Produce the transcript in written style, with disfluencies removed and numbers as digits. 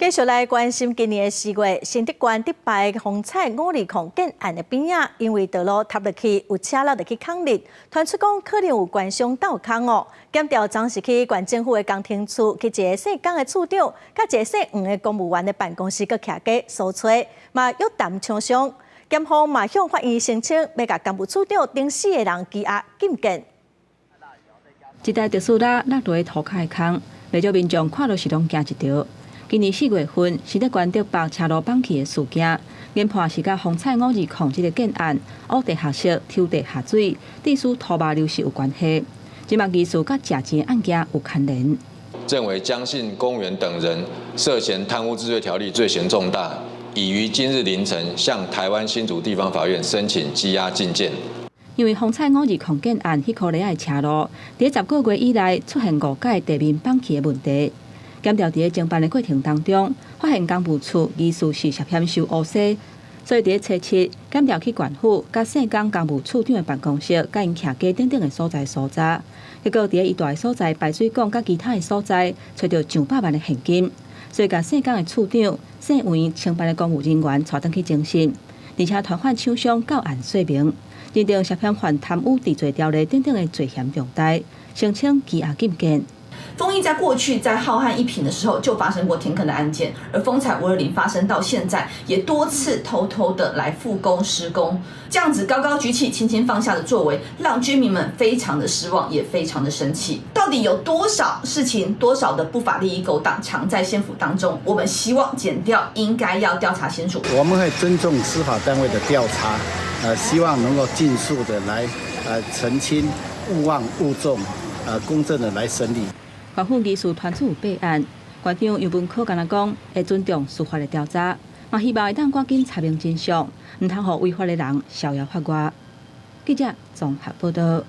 继续来关心今年的4月，新竹县迪拜风采520建案的边仔，因为道路塌落去，有车落落去坑里，传出讲可能有官商斗坑哦。检调昨是去县政府的工程处，去一个姓江的处长，甲一个姓黄的公务员的办公室，佮徛家搜查，嘛约谈枪伤。检方嘛向法院申请，要甲干部处长等4个人羁押禁见。一台特斯拉落落去涂骹的坑，不少民众看到是拢惊一跳。今年4月份，新竹县迪北车路绑起的事件，研判是甲风采520这个建案屋地下室抽地下水、地书土马流失有关系。即嘛疑似甲假钱案件有牵连。认为江信公园等人涉嫌贪污治罪条例罪嫌重大，已于今日凌晨向台湾新竹地方法院申请羁押禁见。因为风采520建案迄颗里的车路，伫10个月以来出现误解地面绑起的问题。检调伫侦办的过程当中，发现工务处疑似是涉嫌收乌西，所以伫初7，检调去县府、甲姓江工务处长的办公室、甲因徛家等等的所在搜查，结果伫伊住的所在排水管甲其他的所在，找到上百万的现金，所以甲姓江的处长、姓黄承办的公务人员带登去侦讯，而且传唤厂商到案说明，认定涉嫌犯贪污治罪条例等等的罪嫌重大，申请羁押禁见。丰益在过去在浩瀚一品的时候就发生过填坑的案件，而风采520发生到现在，也多次偷偷的来复工施工，这样子高高举起、轻轻放下的作为，让居民们非常的失望，也非常的生气。到底有多少事情、多少的不法利益勾当藏在县府当中？我们希望检调应该要调查清楚。我们会尊重司法单位的调查，希望能够尽速的来澄清，勿忘勿重，公正的来审理。县府疑似传出有备案，县长杨文科敢讲会尊重司法的调查，嘛希望会当赶紧查明真相，唔通让违法的人逍遥法外。记者综合报道。